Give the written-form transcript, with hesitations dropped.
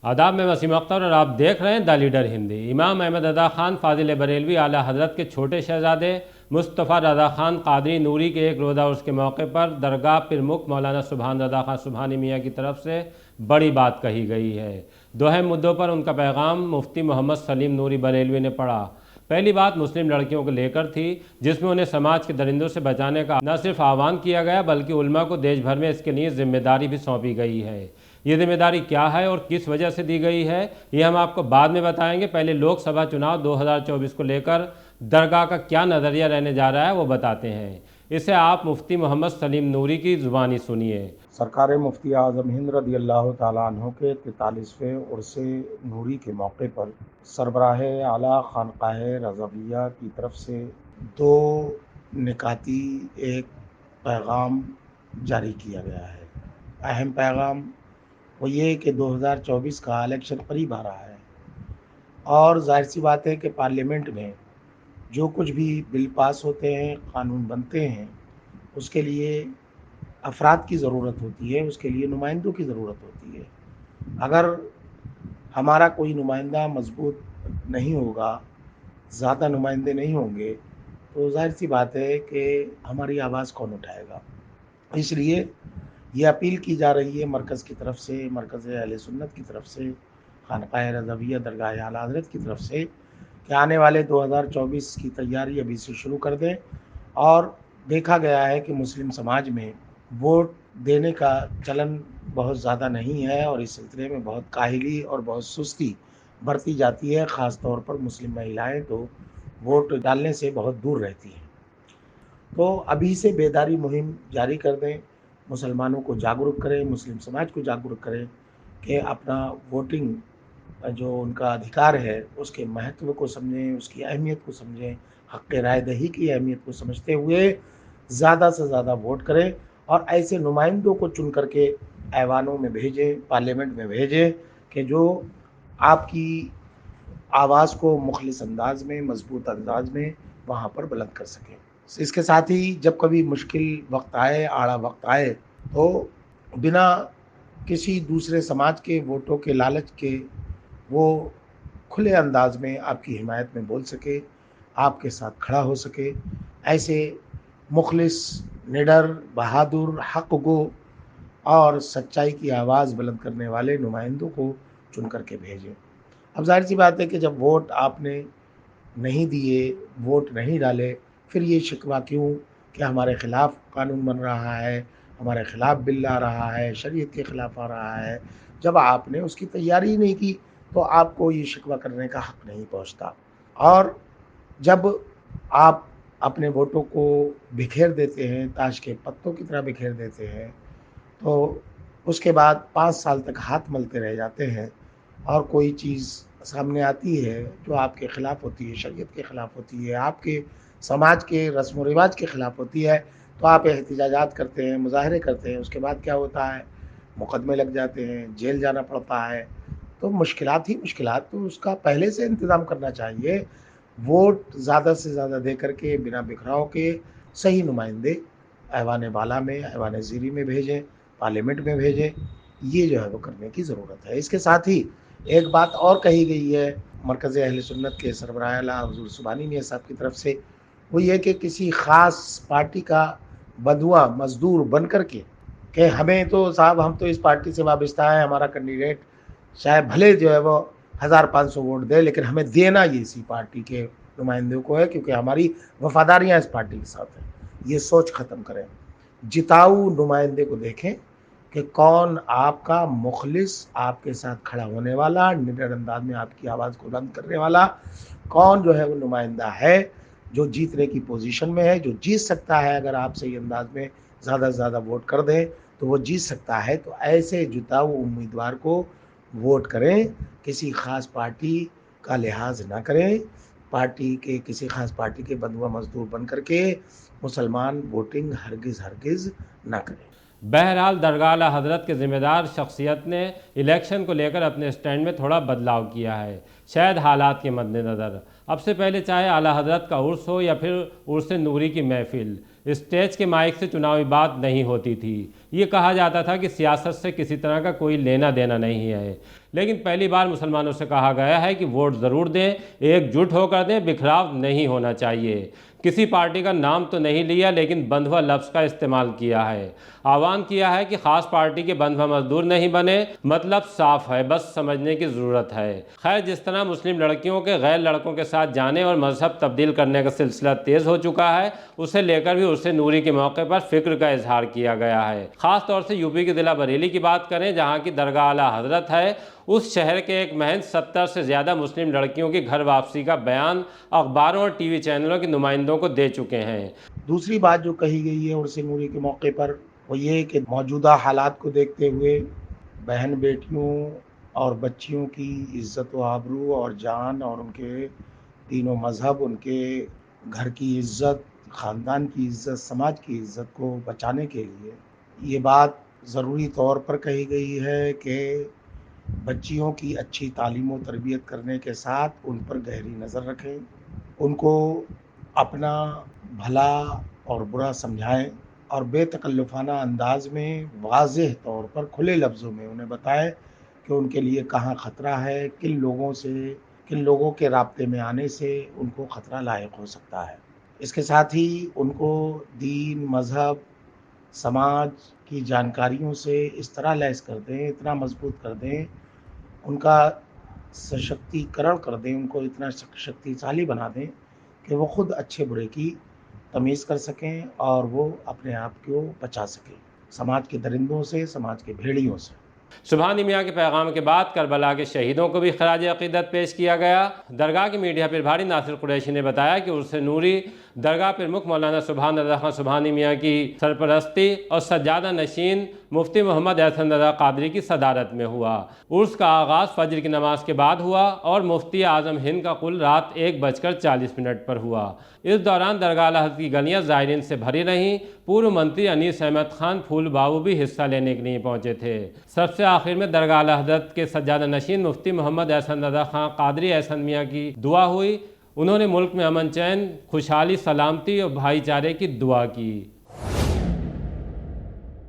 आदाब में वसीम अख्तर और आप देख रहे हैं द लीडर हिंदी। इमाम अहमद रज़ा ख़ान फ़ाज़िल बरेलवी आला हज़रत के छोटे शहज़ादे मुस्तफ़ा रज़ा ख़ान क़ादरी नूरी के एक रोज़ा उर्स के मौके पर दरगाह प्रमुख मौलाना सुभान रज़ा ख़ान सुभानी मियाँ की तरफ से बड़ी बात कही गई है। दो अहम मुद्दों पर उनका पैगाम मुफ्ती मोहम्मद सलीम नूरी बरेलवी ने पढ़ा। पहली बात मुस्लिम लड़कियों को लेकर थी, जिसमें उन्हें समाज के दरिंदों से बचाने का न सिर्फ आह्वान किया गया बल्कि उलमा को देश भर में इसके लिए जिम्मेदारी भी सौंपी गई है। ये जिम्मेदारी क्या है और किस वजह से दी गई है, ये हम आपको बाद में बताएंगे। पहले लोकसभा चुनाव 2024 को लेकर दरगाह का क्या नज़रिया रहने जा रहा है वो बताते हैं। इसे आप मुफ्ती मोहम्मद सलीम नूरी की ज़ुबानी सुनिए। सरकार मुफ्ती आज़म हिंद रज़ी अल्लाह तआला अन्हु के 43वें उर्स नूरी के मौके पर सरबराह आला खानकाह रज़विया की तरफ से दो निकाती एक पैगाम जारी किया गया है। अहम पैगाम वो ये कि 2024 का इलेक्शन करीब आ रहा है और जाहिर सी बात है कि पार्लियामेंट में जो कुछ भी बिल पास होते हैं, कानून बनते हैं, उसके लिए अफराद की ज़रूरत होती है, उसके लिए नुमाइंदों की ज़रूरत होती है। अगर हमारा कोई नुमाइंदा मजबूत नहीं होगा, ज़्यादा नुमाइंदे नहीं होंगे, तो जाहिर सी बात है कि हमारी आवाज़ कौन उठाएगा। इसलिए ये अपील की जा रही है मरकज़ की तरफ से, मरकज़ अहले सुन्नत की तरफ से, खानकाह रज़विया दरगाह आला हज़रत की तरफ से कि आने वाले 2024 की तैयारी अभी से शुरू कर दें। और देखा गया है कि मुस्लिम समाज में वोट देने का चलन बहुत ज़्यादा नहीं है और इस सिलसिले में बहुत काहिली और बहुत सुस्ती बरती जाती है। ख़ास तौर पर मुस्लिम महिलाएं तो वोट डालने से बहुत दूर रहती हैं। तो अभी से बेदारी मुहिम जारी कर दें, मुसलमानों को जागरूक करें, मुस्लिम समाज को जागरूक करें कि अपना वोटिंग जो उनका अधिकार है उसके महत्व को समझें, उसकी अहमियत को समझें, हक़ राय दही की अहमियत को समझते हुए ज़्यादा से ज़्यादा वोट करें और ऐसे नुमाइंदों को चुन करके ऐवानों में भेजें, पार्लियामेंट में भेजें कि जो आपकी आवाज़ को मुखलिस अंदाज में, मजबूत अंदाज में वहाँ पर बुलंद कर सकें। इसके साथ ही जब कभी मुश्किल वक्त आए, आड़ा वक्त आए, तो बिना किसी दूसरे समाज के वोटों के लालच के वो खुले अंदाज में आपकी हिमायत में बोल सके, आपके साथ खड़ा हो सके। ऐसे मुखलिस, निडर, बहादुर, हक़ गो और सच्चाई की आवाज़ बुलंद करने वाले नुमाइंदों को चुन करके भेजें। अब जाहिर सी बात है कि जब वोट आपने नहीं दिए, वोट नहीं डाले, फिर ये शिकवा क्यों कि हमारे ख़िलाफ़ कानून बन रहा है, हमारे ख़िलाफ़ बिल आ रहा है, शरीयत के ख़िलाफ़ आ रहा है। जब आपने उसकी तैयारी ही नहीं की तो आपको ये शिकवा करने का हक़ नहीं पहुँचता। और जब आप अपने वोटों को बिखेर देते हैं, ताश के पत्तों की तरह बिखेर देते हैं, तो उसके बाद 5 साल तक हाथ मलते रह जाते हैं और कोई चीज़ सामने आती है जो आपके ख़िलाफ़ होती है, शरीयत के ख़िलाफ़ होती है, आपके समाज के रस्म व रिवाज के ख़िलाफ़ होती है, तो आप एहतिजाजात करते हैं, मुज़ाहरे करते हैं। उसके बाद क्या होता है, मुकदमे लग जाते हैं, जेल जाना पड़ता है। तो मुश्किलात ही मुश्किलात, तो उसका पहले से इंतज़ाम करना चाहिए। वोट ज़्यादा से ज़्यादा दे करके बिना बिखराव के सही नुमाइंदे ऐवान बाला में, ऐवान ज़ीरी में भेजें, पार्लियामेंट में भेजें। ये जो है वो करने की ज़रूरत है। इसके साथ ही एक बात और कही गई है मरकज़ अहले सुन्नत के सरबराह आला हुज़ूर सुभानी मियाँ साहब की तरफ से, वो ये कि किसी ख़ास पार्टी का बंधुआ मज़दूर बन कर के कि हमें तो साहब, हम तो इस पार्टी से वाबस्ता है, हमारा कैंडिडेट शायद भले जो है वो 1500 वोट दे, लेकिन हमें देना ये इसी पार्टी के नुमाइंदों को है क्योंकि हमारी वफादारियाँ इस पार्टी के साथ हैं। ये सोच ख़त्म करें। जिताऊ नुमाइंदे को देखें कि कौन आपका मुखलिस, आपके साथ खड़ा होने वाला, निडर अंदाज में आपकी आवाज़ को बुलंद करने वाला, कौन जो है वो नुमाइंदा है जो जीतने की पोजीशन में है, जो जीत सकता है। अगर आप सही अंदाज में ज़्यादा से ज़्यादा वोट कर दें तो वो जीत सकता है। तो ऐसे जिताऊ उम्मीदवार को वोट करें, किसी ख़ास पार्टी का लिहाज ना करें, पार्टी के किसी ख़ास पार्टी के बंधुआ मज़दूर बन करके मुसलमान वोटिंग हरगिज़ ना करें। बहरहाल दरगाह आला हज़रत के ज़िम्मेदार शख्सियत ने इलेक्शन को लेकर अपने स्टैंड में थोड़ा बदलाव किया है, शायद हालात के मद्देनज़र। अब से पहले चाहे आला हज़रत का उर्स हो या फिर उर्स नूरी की महफ़िल, اسٹیج کے مائک سے چناوی بات نہیں ہوتی تھی۔ یہ کہا جاتا تھا کہ سیاست سے کسی طرح کا کوئی لینا دینا نہیں ہے، لیکن پہلی بار مسلمانوں سے کہا گیا ہے کہ ووٹ ضرور دیں، ایک جٹ ہو کر دیں، بکھراؤ نہیں ہونا چاہیے۔ کسی پارٹی کا نام تو نہیں لیا، لیکن بندھوا لفظ کا استعمال کیا ہے۔ آہوان کیا ہے کہ خاص پارٹی کے بندھوا مزدور نہیں بنے، مطلب صاف ہے، بس سمجھنے کی ضرورت ہے۔ خیر، جس طرح مسلم لڑکیوں کے غیر لڑکوں کے ساتھ جانے اور مذہب تبدیل کرنے کا سلسلہ تیز ہو چکا ہے، اسے لے کر بھی عرس نوری کے موقع پر فکر کا اظہار کیا گیا ہے۔ خاص طور سے یوپی کے ضلع بریلی کی بات کریں، جہاں کی درگاہ اعلیٰ حضرت ہے، اس شہر کے ایک محنت 70 سے زیادہ مسلم لڑکیوں کی گھر واپسی کا بیان اخباروں اور ٹی وی چینلوں کے نمائندوں کو دے چکے ہیں۔ دوسری بات جو کہی گئی ہے عرس نوری کے موقع پر وہ یہ کہ موجودہ حالات کو دیکھتے ہوئے بہن بیٹیوں اور بچیوں کی عزت و آبرو اور جان اور ان کے دین و مذہب، ان کے گھر کی عزت، خاندان کی عزت، سماج کی عزت کو بچانے کے لیے یہ بات ضروری طور پر کہی گئی ہے کہ بچیوں کی اچھی تعلیم و تربیت کرنے کے ساتھ ان پر گہری نظر رکھیں، ان کو اپنا بھلا اور برا سمجھائیں اور بے تکلفانہ انداز میں واضح طور پر کھلے لفظوں میں انہیں بتائیں کہ ان کے لیے کہاں خطرہ ہے، کن لوگوں کے رابطے میں آنے سے ان کو خطرہ لاحق ہو سکتا ہے۔ اس کے ساتھ ہی ان کو دین، مذہب، سماج کی جانکاریوں سے اس طرح لیس کر دیں، اتنا مضبوط کر دیں، ان کا سشکتی کرن کر دیں، ان کو اتنا شکتیشالی بنا دیں کہ وہ خود اچھے برے کی تمیز کر سکیں اور وہ اپنے آپ کو بچا سکیں سماج کے درندوں سے، سماج کے بھیڑیوں سے۔ سبحانی میاں کے پیغام کے بعد کربلا کے شہیدوں کو بھی خراج عقیدت پیش کیا گیا۔ درگاہ کے میڈیا پربھاری ناصر قریشی نے بتایا کہ عرس نوری درگاہ پرمکھ مولانا سبحان رضا خان سبحانی میاں کی سرپرستی اور سجادہ نشین مفتی محمد احسن رضا قادری کی صدارت میں ہوا۔ عرس کا آغاز فجر کی نماز کے بعد ہوا اور مفتی اعظم ہند کا قل رات 1:40 پر ہوا۔ اس دوران درگاہ حضرت کی گلیاں زائرین سے بھری رہیں۔ پورو منتری انیس احمد خان پھول بابو بھی حصہ لینے کے لیے پہنچے تھے۔ سب سے آخر میں درگاہ حضرت کے سجادہ نشین مفتی محمد احسن رضا خان قادری احسن میاں کی دعا ہوئی۔ انہوں نے ملک میں امن چین، خوشحالی، سلامتی اور بھائی چارے کی دعا کی۔